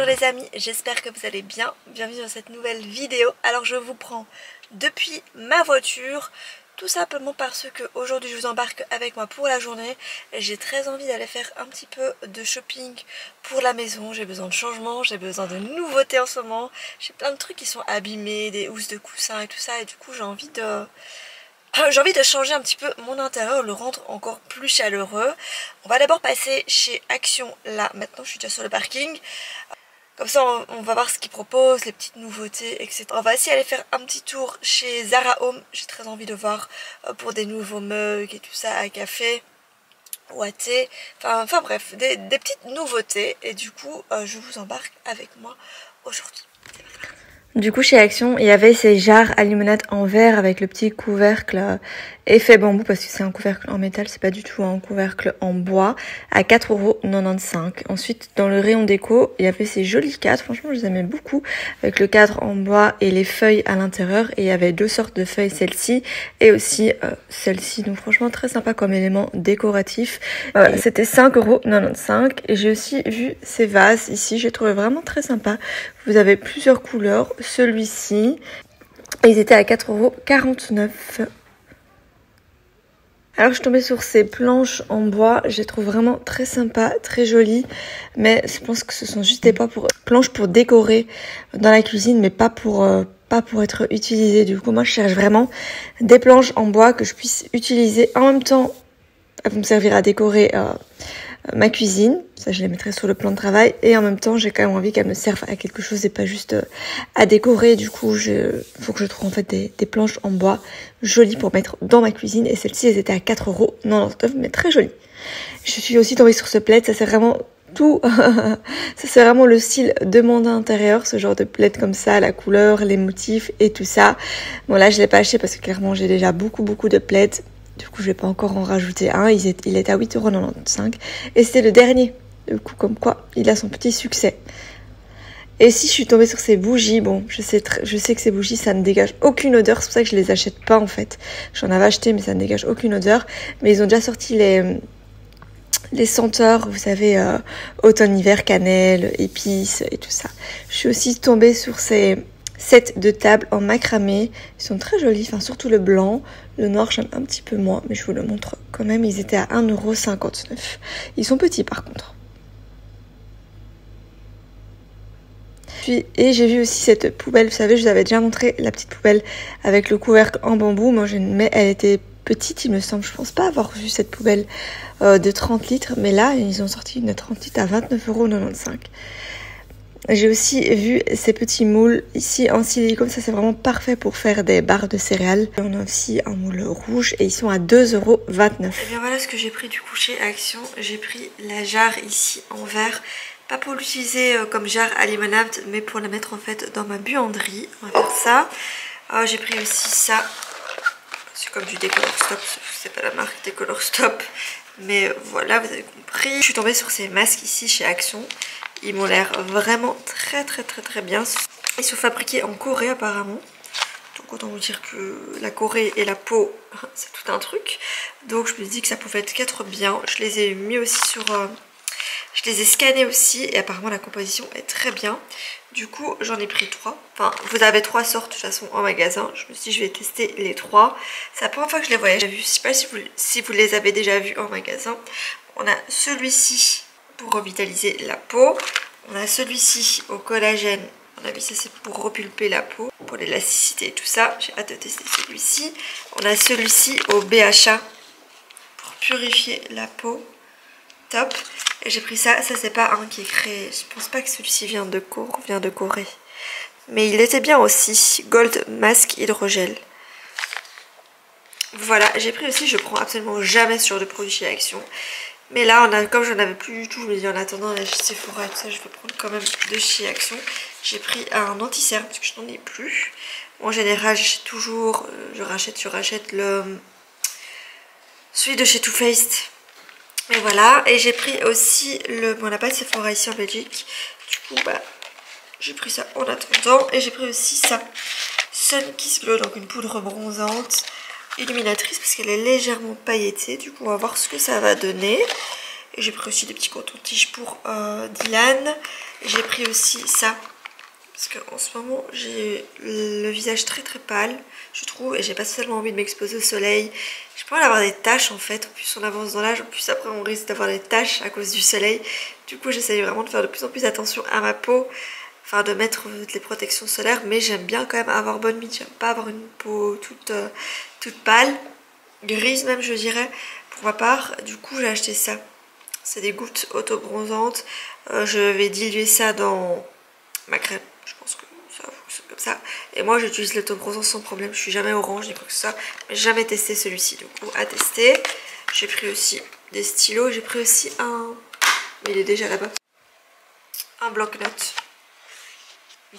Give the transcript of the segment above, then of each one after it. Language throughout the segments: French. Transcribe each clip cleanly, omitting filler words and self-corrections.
Bonjour les amis, j'espère que vous allez bien. Bienvenue dans cette nouvelle vidéo. Alors je vous prends depuis ma voiture, tout simplement parce que aujourd'hui je vous embarque avec moi pour la journée. J'ai très envie d'aller faire un petit peu de shopping pour la maison. J'ai besoin de changement, j'ai besoin de nouveautés en ce moment. J'ai plein de trucs qui sont abîmés, des housses de coussins et tout ça. Et du coup j'ai envie de changer un petit peu mon intérieur, le rendre encore plus chaleureux. On va d'abord passer chez Action. Là, maintenant, je suis déjà sur le parking. Comme ça, on va voir ce qu'ils proposent, les petites nouveautés, etc. On va aussi aller faire un petit tour chez Zara Home. J'ai très envie de voir pour des nouveaux mugs et tout ça à café ou à thé. Enfin bref, des petites nouveautés. Et du coup, je vous embarque avec moi aujourd'hui. Du coup, chez Action, il y avait ces jarres à limonade en verre avec le petit couvercle effet bambou, parce que c'est un couvercle en métal, c'est pas du tout un couvercle en bois, à 4,95 €. Ensuite, dans le rayon déco, il y avait ces jolis cadres, franchement je les aimais beaucoup, avec le cadre en bois et les feuilles à l'intérieur, et il y avait deux sortes de feuilles, celle-ci et aussi celle-ci, donc franchement très sympa comme élément décoratif. Voilà, c'était 5,95 €. Et j'ai aussi vu ces vases ici, j'ai trouvé vraiment très sympa. Vous avez plusieurs couleurs, celui-ci, ils étaient à 4,49 €. Alors je suis tombée sur ces planches en bois, je les trouve vraiment très sympas, très jolies, mais je pense que ce sont juste des planches pour décorer dans la cuisine, mais pas pour être utilisées. Du coup moi je cherche vraiment des planches en bois que je puisse utiliser en même temps. Elles vont me servir à décorer ma cuisine, ça je les mettrai sur le plan de travail, et en même temps j'ai quand même envie qu'elles me servent à quelque chose et pas juste à décorer. Du coup faut que je trouve en fait des planches en bois jolies pour mettre dans ma cuisine, et celles-ci elles étaient à 4,99 €, mais très jolies. Je suis aussi tombée sur ce plaid, ça c'est vraiment tout, ça c'est vraiment le style de mon intérieur, ce genre de plaid comme ça, la couleur, les motifs et tout ça. Bon là je l'ai pas acheté parce que clairement j'ai déjà beaucoup de plaids. Du coup, je vais pas encore en rajouter un. Il est à 8,95 €. Et c'était le dernier. Du coup, comme quoi, il a son petit succès. Et si je suis tombée sur ces bougies, bon, je sais que ces bougies, ça ne dégage aucune odeur. C'est pour ça que je les achète pas, en fait. J'en avais acheté, mais ça ne dégage aucune odeur. Mais ils ont déjà sorti les senteurs, vous savez, automne-hiver, cannelle, épices et tout ça. Je suis aussi tombée sur ces sets de table en macramé. Ils sont très jolis, enfin surtout le blanc. Le noir j'aime un petit peu moins, mais je vous le montre quand même. Ils étaient à 1,59 €. Ils sont petits par contre. Et j'ai vu aussi cette poubelle, vous savez, je vous avais déjà montré la petite poubelle avec le couvercle en bambou. Moi mais elle était petite, il me semble. Je pense pas avoir vu cette poubelle de 30 litres, mais là ils ont sorti une de 30 litres à 29,95 €. J'ai aussi vu ces petits moules ici en silicone, ça c'est vraiment parfait pour faire des barres de céréales. On a aussi un moule rouge et ils sont à 2,29 €. Et bien voilà ce que j'ai pris du coup chez Action. J'ai pris la jarre ici en verre, pas pour l'utiliser comme jarre à limonade, mais pour la mettre en fait dans ma buanderie. On va faire ça. J'ai pris aussi ça, c'est comme du Décolor Stop, c'est pas la marque Décolor Stop, mais voilà, vous avez compris. Je suis tombée sur ces masques ici chez Action. Ils m'ont l'air vraiment très bien. Ils sont fabriqués en Corée apparemment. Donc autant vous dire que la Corée et la peau, c'est tout un truc. Donc je me dis que ça pouvait être bien. Je les ai mis aussi sur... je les ai scannés aussi et apparemment la composition est très bien. Du coup j'en ai pris 3. Enfin vous avez 3 sortes de toute façon en magasin. Je me suis dit je vais tester les 3. C'est la première fois que je les voyais. Je ne sais pas si vous les avez déjà vus en magasin. On a celui-ci pour revitaliser la peau. On a celui-ci au collagène. On a vu ça, c'est pour repulper la peau, pour l'élasticité et tout ça. J'ai hâte de tester celui-ci. On a celui-ci au BHA pour purifier la peau. Top. Et j'ai pris ça. Ça c'est pas un qui est créé. Je pense pas que celui-ci vient de Corée. Mais il était bien aussi. Gold Mask Hydrogel. Voilà. J'ai pris aussi. Je prends absolument jamais ce genre de produit chez Action. Mais là, comme je n'en avais plus du tout, je me dis en attendant la Sephora et tout ça, je vais prendre quand même de chez Action. J'ai pris un anti-cerne parce que je n'en ai plus. En général, j'achète toujours, je rachète celui de chez Too Faced. Et voilà, et j'ai pris aussi bon, on n'a pas de Sephora ici en Belgique. Du coup, bah, j'ai pris ça en attendant. Et j'ai pris aussi ça, Sun Kiss Glow, donc une poudre bronzante illuminatrice parce qu'elle est légèrement pailletée. Du coup on va voir ce que ça va donner. Et j'ai pris aussi des petits cotons-tiges pour Dylan. J'ai pris aussi ça. Parce qu'en ce moment, j'ai le visage très très pâle, je trouve. Et j'ai pas seulement envie de m'exposer au soleil. J'ai pas envie d'avoir des taches en fait. En plus, on avance dans l'âge. En plus, après, on risque d'avoir des taches à cause du soleil. Du coup, j'essaye vraiment de faire de plus en plus attention à ma peau. Enfin, de mettre les protections solaires. Mais j'aime bien quand même avoir bonne mine. J'aime pas avoir une peau toute pâle. Grise même, je dirais. Pour ma part, du coup, j'ai acheté ça. C'est des gouttes auto-bronzantes. Je vais diluer ça dans ma crème. Je pense que ça fonctionne comme ça. Et moi, j'utilise l'auto-bronzant sans problème. Je suis jamais orange ni quoi que ce soit. Mais j'ai jamais testé celui-ci. Du coup, à tester. J'ai pris aussi des stylos. J'ai pris aussi un... Mais il est déjà là-bas. Un bloc-notes.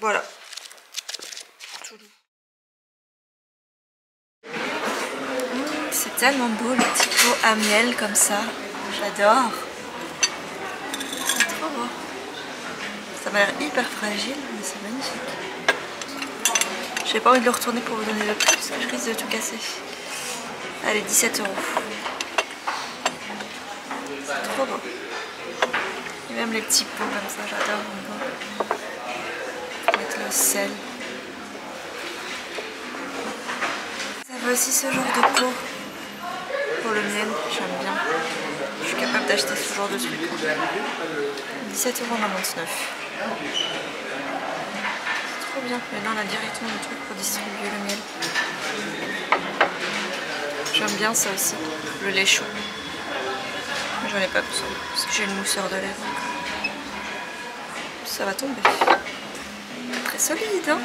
Voilà. Tout doux. C'est tellement beau le petit pot à miel comme ça. J'adore. C'est trop beau. Ça m'a l'air hyper fragile, mais c'est magnifique. J'ai pas envie de le retourner pour vous donner le prix parce que je risque de tout casser. Allez, 17 €. C'est trop beau. Et même les petits pots comme ça, j'adore. Avec le sel. Ça veut aussi ce genre de pot. Pour le miel, j'aime bien. Je suis capable d'acheter ce genre de truc. 17,99 €. C'est trop bien. Maintenant, on a directement le truc pour distribuer le miel. J'aime bien ça aussi, le lait chaud. J'en ai pas besoin parce que j'ai une mousseur de lait. Ça va tomber. Très solide, hein.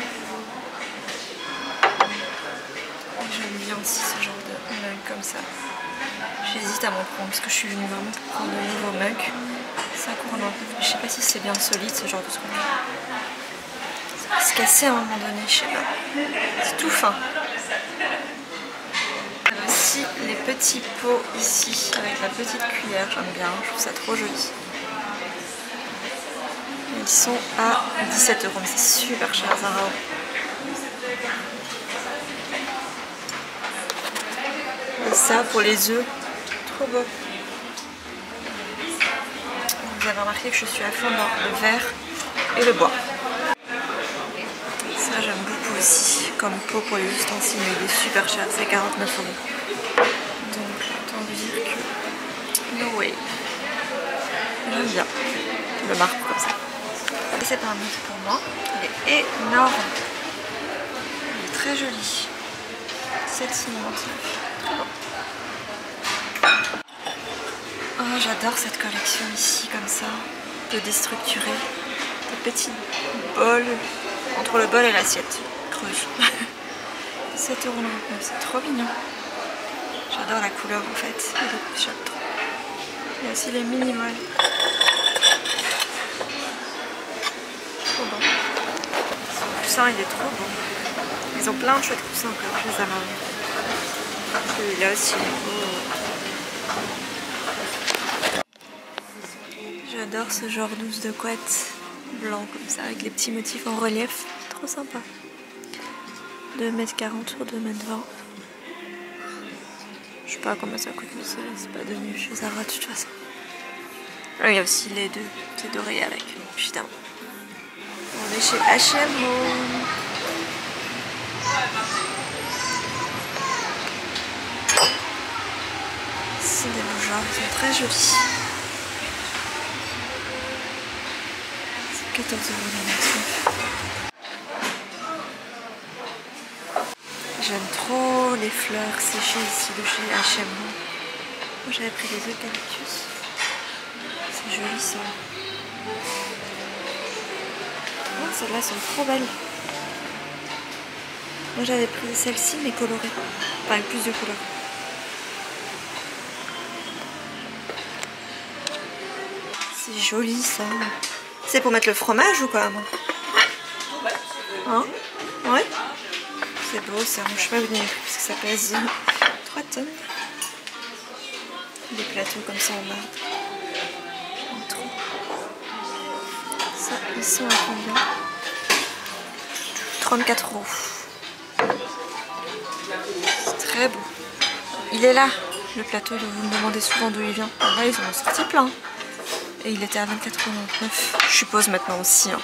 J'aime bien aussi ce genre de mug comme ça. J'hésite à m'en prendre parce que je suis venue vraiment pour prendre de nouveaux mugs. Ça court un peu. Je sais pas si c'est bien solide ce genre de truc. Ça va se casser à un moment donné, je sais pas. C'est tout fin. Il y a aussi les petits pots ici avec la petite cuillère. J'aime bien, je trouve ça trop joli. Ils sont à 17 €, mais c'est super cher Zara. Et ça pour les œufs, trop beau. Vous avez remarqué que je suis à fond dans le verre et le bois. Ça j'aime beaucoup aussi, comme pot pour les ustensiles, mais il est super cher, c'est 49 €. Donc autant vous dire que no way. J'aime bien le marque comme ça. Et c'est un mix pour moi, il est énorme. Il est très joli. 7,99 €. Oh, j'adore cette collection ici, comme ça, de déstructurer des petits bols entre le bol et l'assiette creuse. 7,99 €, c'est trop mignon. J'adore la couleur en fait, j'aime trop. Il y a aussi les mini molles. Trop bon. Ce coussin il est trop bon. Ils ont plein de chouettes coussins comme chez Zara. Celui-là aussi il est beau. J'adore ce genre d'housse de couette blanc comme ça avec les petits motifs en relief, trop sympa. 2,40 m sur 2,20 m. Je sais pas combien ça coûte, mais c'est pas devenu chez Zara de toute façon. Il y a aussi les deux, c'est doré avec, putain. On est chez H&M. C'est des bougeoirs, ils sont très jolis. 14,99 €. J'aime trop les fleurs séchées ici de chez H&M. Moi j'avais pris des eucalyptus. C'est joli ça. Oh, celles-là sont trop belles. Moi j'avais pris celle-ci mais colorée. Enfin avec plus de couleurs. C'est joli ça. C'est pour mettre le fromage ou quoi, moi? Hein? Ouais? C'est beau ça, je sais pas vous donner le prix parce que ça pèse 3 tonnes. Des plateaux comme ça en bas. J'aime trop. Ça, ils sont à combien? 34 €. C'est très beau. Il est là. Le plateau, vous me demandez souvent d'où il vient. Là, ils en ont sorti plein. Et il était à 24,99 €. Je suppose maintenant aussi. Hein.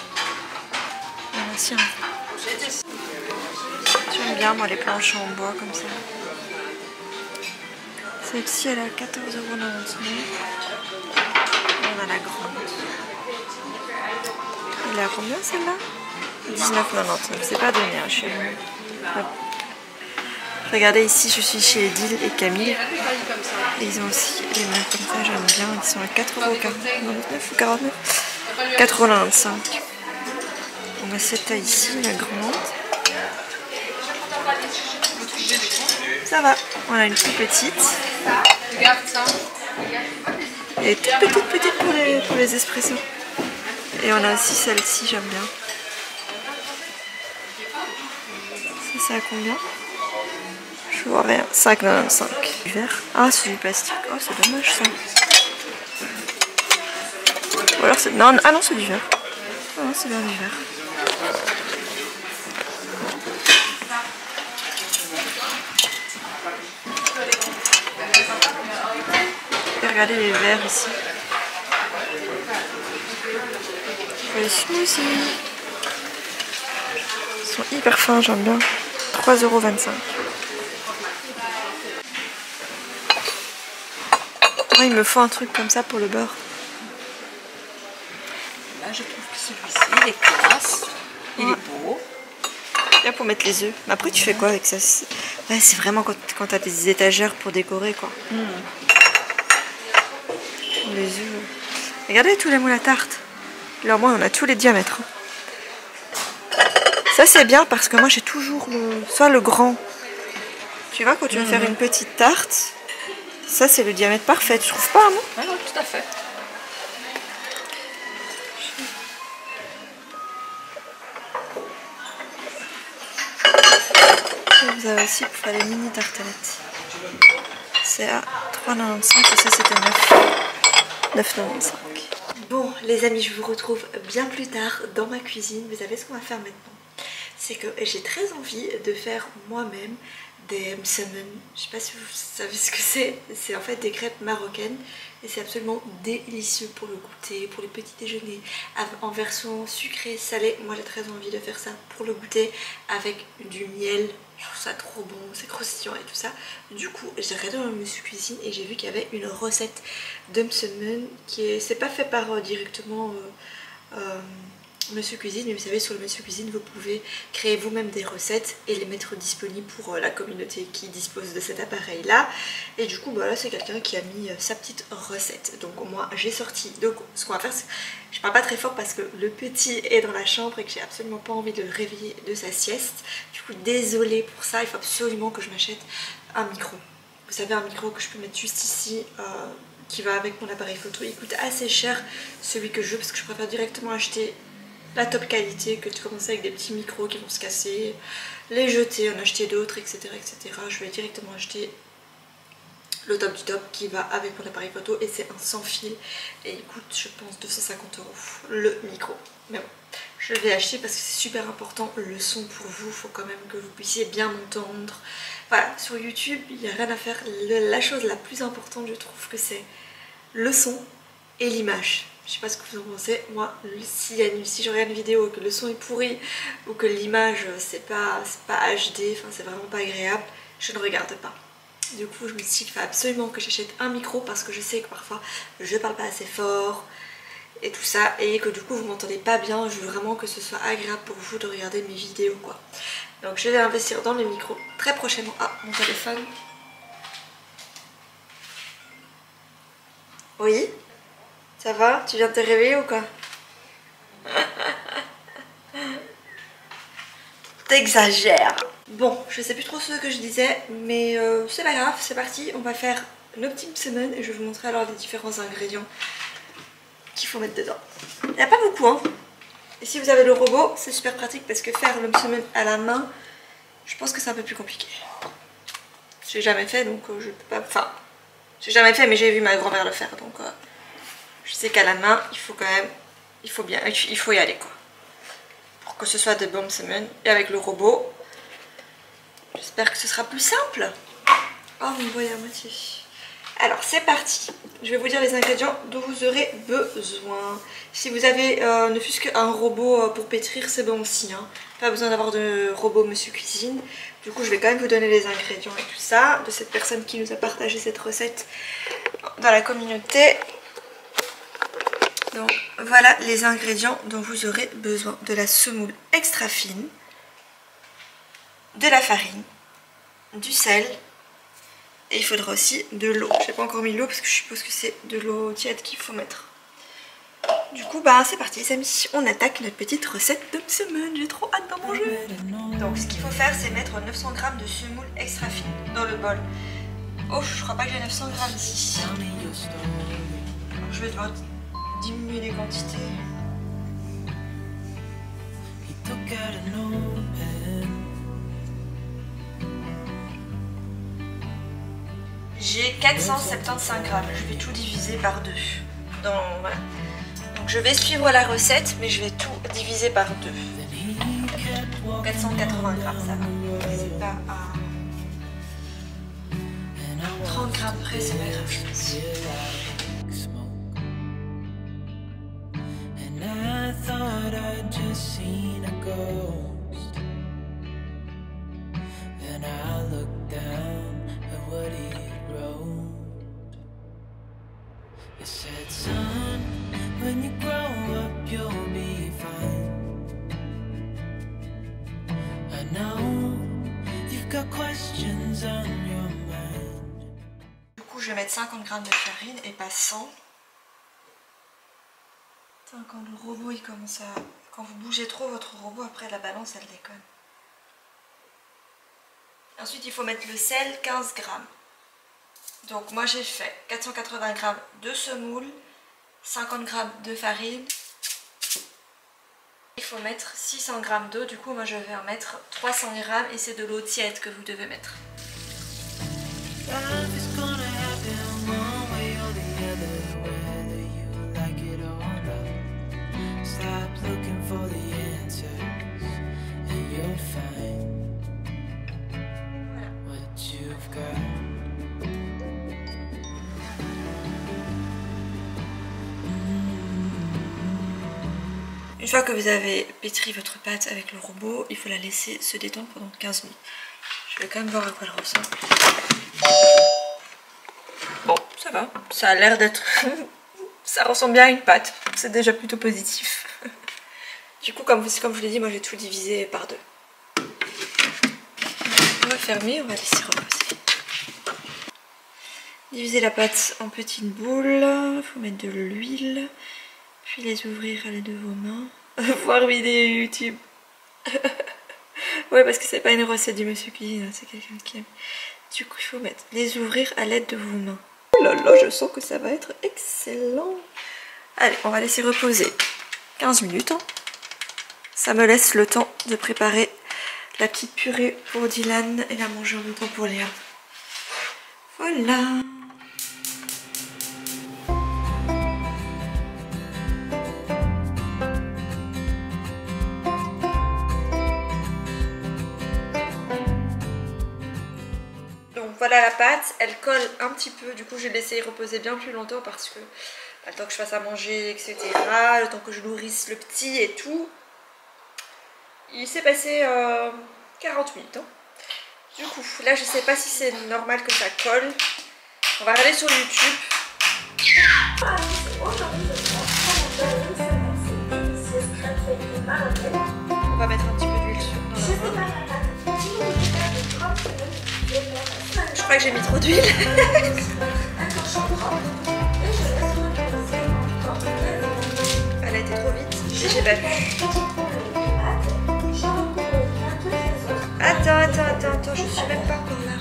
Voilà, si, hein. J'aime bien moi les planches en bois comme ça. Celle-ci elle est à 14,99 €. On a la grande. Elle est à combien celle-là? 19,99 €. C'est pas donné hein, chez nous. Regardez ici, je suis chez Edil et Camille. Et ils ont aussi les mêmes comme ça, j'aime bien. Ils sont à 4,49 € ou 49 €. 4,95 €. On a cette taille ici, la grande. Ça va. On a une plus petite. Et toute petite pour les espressos. Et on a aussi celle-ci, j'aime bien. Ça, c'est à combien? Je vois rien. 5,95 €. Du verre. Ah, c'est du plastique. Oh, c'est dommage ça. Ou alors c'est. Non, ah non, c'est du verre. Ah non, c'est bien du verre. Et regardez les verres ici. Les smoothies. Ils sont hyper fins, j'aime bien. 3,25 €. Moi, il me faut un truc comme ça pour le beurre. Là, je trouve que celui-ci, il est classe. Il est beau. Bien pour mettre les œufs. Mais après, tu fais quoi avec ça? Ouais, c'est vraiment quand t'as des étagères pour décorer, quoi. Les œufs. Regardez tous les moules à tarte. Là, moi, on a tous les diamètres. Ça, c'est bien parce que moi, j'ai toujours soit le grand. Tu vois, quand tu veux faire une petite tarte, ça, c'est le diamètre parfait. Tu trouves pas, non? Ah non, tout à fait. Vous avez aussi pour faire les mini tartelettes. C'est à 3,95 € et ça c'était 9,95 €. Bon les amis, je vous retrouve bien plus tard dans ma cuisine. Vous savez ce qu'on va faire maintenant? C'est que j'ai très envie de faire moi-même des msemen. Je sais pas si vous savez ce que c'est. C'est en fait des crêpes marocaines et c'est absolument délicieux pour le goûter, pour les petits déjeuners, en version sucrée, salée. Moi j'ai très envie de faire ça pour le goûter avec du miel. Je trouve ça trop bon, c'est croustillant et tout ça. Du coup j'ai regardé dans le Monsieur Cuisine et j'ai vu qu'il y avait une recette de msemen qui est, c'est pas fait par directement Monsieur Cuisine, mais vous savez sur le Monsieur Cuisine vous pouvez créer vous-même des recettes et les mettre disponibles pour la communauté qui dispose de cet appareil là. Et du coup bah là c'est quelqu'un qui a mis sa petite recette. Donc moi j'ai sorti, donc ce qu'on va faire c'est, je parle pas très fort parce que le petit est dans la chambre et que j'ai absolument pas envie de le réveiller de sa sieste. Du coup désolée pour ça, il faut absolument que je m'achète un micro. Vous savez, un micro que je peux mettre juste ici qui va avec mon appareil photo. Il coûte assez cher celui que je veux parce que je préfère directement acheter la top qualité que de commencer avec des petits micros qui vont se casser, les jeter, en acheter d'autres, etc., etc. Je vais directement acheter le top du top qui va avec mon appareil photo et c'est un sans fil et il coûte je pense 250 € le micro. Mais bon, je l'ai acheté parce que c'est super important le son pour vous, il faut quand même que vous puissiez bien m'entendre. Voilà, sur YouTube il n'y a rien à faire, la chose la plus importante je trouve que c'est le son et l'image. Je sais pas ce que vous en pensez, moi si j'aurais une vidéo que le son est pourri ou que l'image c'est pas HD, enfin c'est vraiment pas agréable, je ne regarde pas. Du coup je me suis dit qu'il faut absolument que j'achète un micro parce que je sais que parfois je parle pas assez fort et tout ça et que du coup vous m'entendez pas bien. Je veux vraiment que ce soit agréable pour vous de regarder mes vidéos quoi. Donc je vais investir dans le micro très prochainement. Ah, mon téléphone. Oui? Ça va? Tu viens de te réveiller ou quoi? T'exagères. Bon, je sais plus trop ce que je disais, mais c'est pas grave, c'est parti. On va faire nos petits msemen et je vais vous montrer alors les différents ingrédients qu'il faut mettre dedans. Il n'y a pas beaucoup, hein. Et si vous avez le robot, c'est super pratique parce que faire le msemen à la main, je pense que c'est un peu plus compliqué. J'ai jamais fait, donc je peux pas... Enfin, j'ai jamais fait, mais j'ai vu ma grand-mère le faire, donc... je sais qu'à la main, il faut quand même, il faut y aller quoi. Pour que ce soit de bonnes semaines. Et avec le robot, j'espère que ce sera plus simple. Oh, on me voit à moitié. Alors c'est parti. Je vais vous dire les ingrédients dont vous aurez besoin. Si vous avez ne fût-ce qu'un robot pour pétrir, c'est bon aussi. Hein. Pas besoin d'avoir de robot Monsieur Cuisine. Du coup je vais quand même vous donner les ingrédients et tout ça de cette personne qui nous a partagé cette recette dans la communauté. Donc voilà les ingrédients dont vous aurez besoin. De la semoule extra fine, de la farine, du sel, et il faudra aussi de l'eau. Je n'ai pas encore mis l'eau parce que je suppose que c'est de l'eau tiède qu'il faut mettre. Du coup bah c'est parti les amis, on attaque notre petite recette de semoule. J'ai trop hâte d'en manger. Donc ce qu'il faut faire c'est mettre 900 g de semoule extra fine dans le bol. Oh je crois pas que j'ai 900 g ici. Donc je vais devoir diminuer les quantités. J'ai 475 g, je vais tout diviser par 2. Voilà. Donc je vais suivre la recette, mais je vais tout diviser par 2. 480 g, ça va. C'est pas à 30 g près, c'est pas grave, je pense. It said, son, when you grow up, you'll be fine. I know you've got questions on your mind. Du coup, je vais mettre 50 g de farine et pas 100. Putain, quand le robot il commence à... Quand vous bougez trop votre robot, après la balance elle déconne. Ensuite, il faut mettre le sel, 15 g. Donc moi j'ai fait 480 g de semoule, 50 g de farine. Il faut mettre 600 g d'eau, du coup moi je vais en mettre 300 g et c'est de l'eau tiède que vous devez mettre. Une fois que vous avez pétri votre pâte avec le robot, il faut la laisser se détendre pendant 15 minutes. Je vais quand même voir à quoi elle ressemble. Bon, ça va. Ça a l'air d'être... ça ressemble bien à une pâte. C'est déjà plutôt positif. Du coup, comme je vous l'ai dit, moi j'ai tout divisé par 2. On va fermer, on va laisser reposer. Diviser la pâte en petites boules. Il faut mettre de l'huile. Puis les ouvrir à l'aide de vos mains. Voir vidéo YouTube. Ouais, parce que c'est pas une recette du Monsieur Cuisine, c'est quelqu'un qui aime. Du coup, il faut les ouvrir à l'aide de vos mains. Oh là là, je sens que ça va être excellent. Allez, on va laisser reposer 15 minutes. Hein. Ça me laisse le temps de préparer la petite purée pour Dylan et la manger en même temps pour Léa. Voilà. Voilà la pâte, elle colle un petit peu, du coup je vais laisser reposer bien plus longtemps parce que le temps que je fasse à manger, etc., le temps que je nourrisse le petit et tout, il s'est passé 40 minutes. Hein. Du coup, là je sais pas si c'est normal que ça colle, on va regarder sur YouTube. On va mettre un petit peu d'huile sur dans la poêle. Je crois que j'ai mis trop d'huile. Elle a été trop vite. J'ai pas vu. Attends, je suis même pas encore là.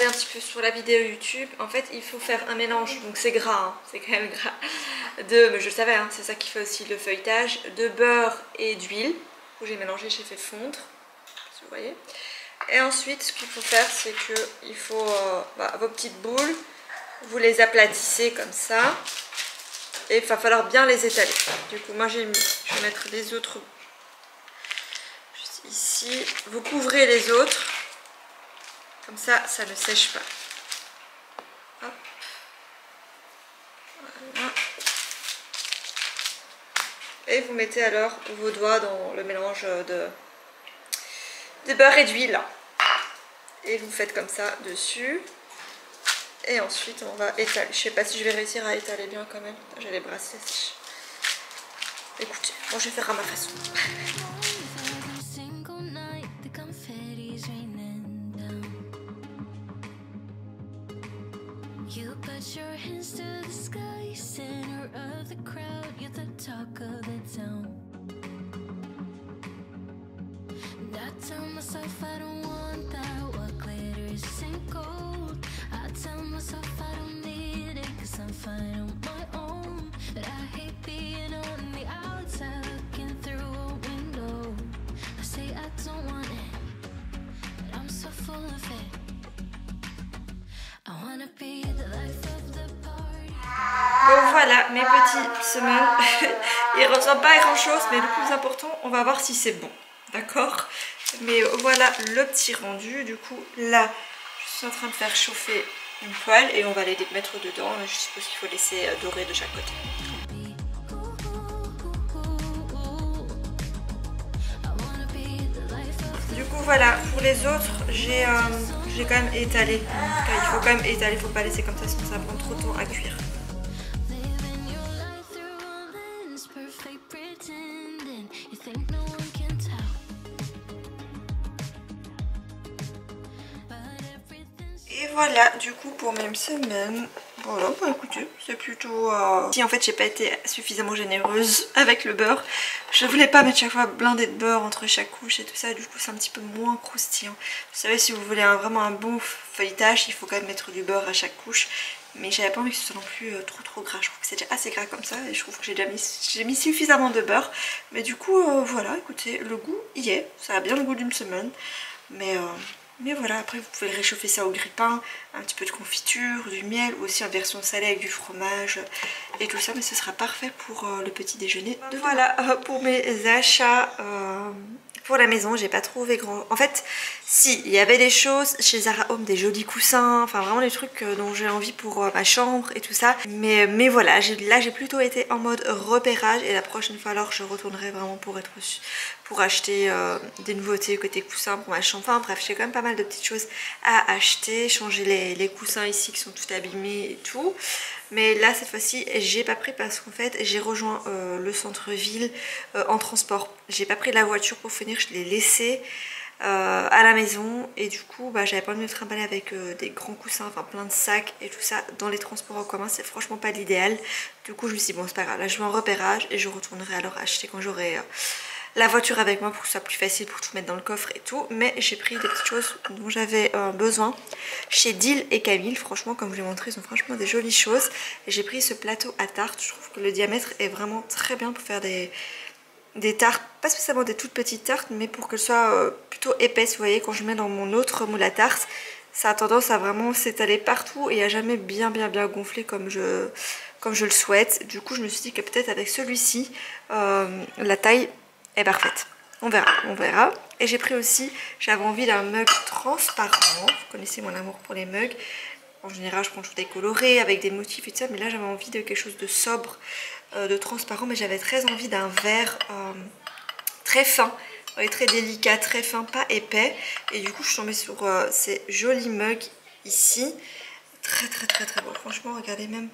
regardé un petit peu sur la vidéo YouTube, en fait il faut faire un mélange, donc c'est gras, hein, c'est quand même gras, mais je le savais, hein, c'est ça qui fait aussi le feuilletage, de beurre et d'huile, où j'ai mélangé, j'ai fait fondre, si vous voyez. Et ensuite ce qu'il faut faire, c'est que il faut vos petites boules, vous les aplatissez comme ça, et il va falloir bien les étaler. Du coup moi je vais mettre les autres juste ici, vous couvrez les autres. Comme ça, ça ne sèche pas. Hop. Voilà. Et vous mettez alors vos doigts dans le mélange de beurre et d'huile. Et vous faites comme ça dessus. Et ensuite, on va étaler. Je sais pas si je vais réussir à étaler bien quand même. J'ai les bras sèches. Écoutez, moi je vais faire à ma façon. You put your hands to the sky, center of the crowd, you're the talk of the town. And I tell myself I don't want that, what glitters isn't gold. I tell myself I don't need it, cause I'm fine on my own. But I hate being on the outside, looking through a window. I say I don't want it, but I'm so full of it. Bon voilà mes petits semelles, ils ressemblent pas à grand chose, mais le plus important on va voir si c'est bon, d'accord? Mais voilà le petit rendu. Du coup là je suis en train de faire chauffer une poêle et on va les mettre dedans. Je suppose qu'il faut laisser dorer de chaque côté. Du coup voilà, pour les autres j'ai quand même étalé. Il faut quand même étaler, il faut pas laisser comme ça sinon ça prend trop de temps à cuire. Et voilà du coup pour mes semaines. Voilà, bah écoutez, c'est plutôt... Si en fait j'ai pas été suffisamment généreuse avec le beurre. Je voulais pas mettre chaque fois blindé de beurre entre chaque couche et tout ça. Du coup c'est un petit peu moins croustillant. Vous savez, si vous voulez vraiment un bon feuilletage, il faut quand même mettre du beurre à chaque couche. Mais j'avais pas envie que ce soit non plus trop gras. Je trouve que c'est déjà assez gras comme ça. Et je trouve que j'ai mis suffisamment de beurre. Mais du coup voilà, écoutez, le goût y est. Ça a bien le goût d'une semaine. Mais voilà, après vous pouvez réchauffer ça au grille-pain, un petit peu de confiture, du miel, ou aussi en version salée avec du fromage et tout ça, mais ce sera parfait pour le petit déjeuner. Voilà pour mes achats pour la maison. J'ai pas trouvé grand... En fait, si, il y avait des choses chez Zara Home, des jolis coussins, enfin vraiment des trucs dont j'ai envie pour ma chambre et tout ça. Mais voilà, là j'ai plutôt été en mode repérage et la prochaine fois alors je retournerai vraiment pour acheter des nouveautés côté coussins pour ma chambre. Enfin bref, j'ai quand même pas mal de petites choses à acheter, changer les coussins ici qui sont tout abîmés et tout. Mais là cette fois-ci j'ai pas pris parce qu'en fait j'ai rejoint le centre-ville en transport. J'ai pas pris la voiture pour finir, je l'ai laissée à la maison et du coup bah, j'avais pas envie de me trimballer avec des grands coussins, enfin plein de sacs et tout ça dans les transports en commun, c'est franchement pas l'idéal. Du coup je me suis dit bon c'est pas grave, là je vais en repérage et je retournerai alors acheter quand j'aurai la voiture avec moi pour que ce soit plus facile pour tout mettre dans le coffre et tout. Mais j'ai pris des petites choses dont j'avais besoin chez Deal et Camille. Franchement comme je vous l'ai montré, ils ont franchement des jolies choses. Et j'ai pris ce plateau à tarte, je trouve que le diamètre est vraiment très bien pour faire des tartes, pas spécialement des toutes petites tartes, mais pour qu'elles soient plutôt épaisses. Vous voyez, quand je mets dans mon autre moule à tarte, ça a tendance à vraiment s'étaler partout et à jamais bien gonfler comme je le souhaite. Du coup je me suis dit que peut-être avec celui-ci la taille est parfaite. On verra. Et j'ai pris aussi, j'avais envie d'un mug transparent. Vous connaissez mon amour pour les mugs. En général je prends toujours des colorés avec des motifs et tout ça, mais là j'avais envie de quelque chose de sobre, de transparent, mais j'avais très envie d'un verre très fin, très délicat, très fin, pas épais. Et du coup je suis tombée sur ces jolis mugs ici, très beau. Franchement regardez, même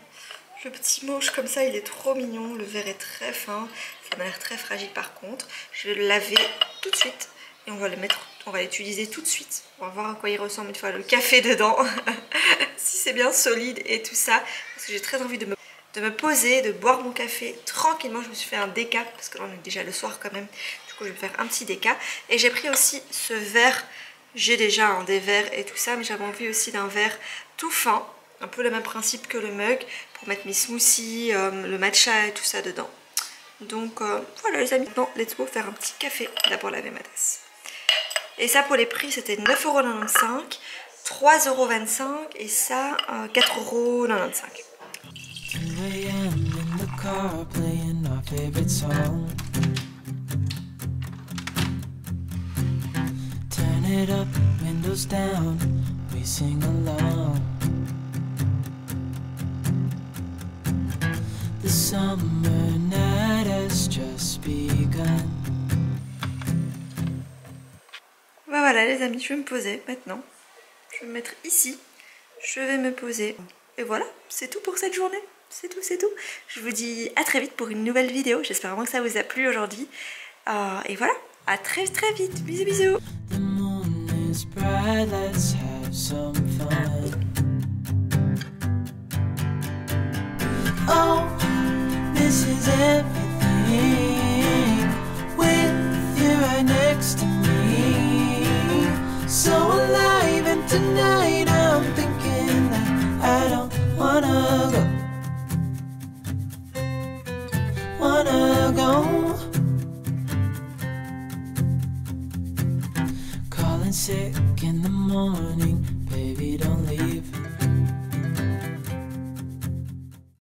le petit manche comme ça, il est trop mignon. Le verre est très fin, ça m'a l'air très fragile par contre. Je vais le laver tout de suite et on va l'utiliser tout de suite. On va voir à quoi il ressemble une fois le café dedans. Si c'est bien solide et tout ça, parce que j'ai très envie de me poser, de boire mon café tranquillement. Je me suis fait un déca parce que là on est déjà le soir quand même. Du coup je vais me faire un petit déca. Et j'ai pris aussi ce verre J'ai déjà un des verres et tout ça, mais j'avais envie aussi d'un verre tout fin, un peu le même principe que le mug, pour mettre mes smoothies, le matcha et tout ça dedans. Donc voilà les amis, maintenant let's go faire un petit café, d'abord laver ma tasse. Et ça pour les prix c'était 9,95 €, 3,25 € et ça 4,95 €. 2 a.m. in the car playing our favorite song. Turn it up, windows down, we sing along. The summer night has just begun. Voilà les amis, je vais me poser maintenant. Je vais me mettre ici. Je vais me poser. Et voilà, c'est tout pour cette journée. C'est tout, c'est tout. Je vous dis à très vite pour une nouvelle vidéo. J'espère vraiment que ça vous a plu aujourd'hui. Et voilà, à très très vite. Bisous bisous. The moon is bright, let's have some fun. Oh, this is everything with you right next to me. So alive, and tonight I'm thinking that I don't wanna go. Calling sick in the morning,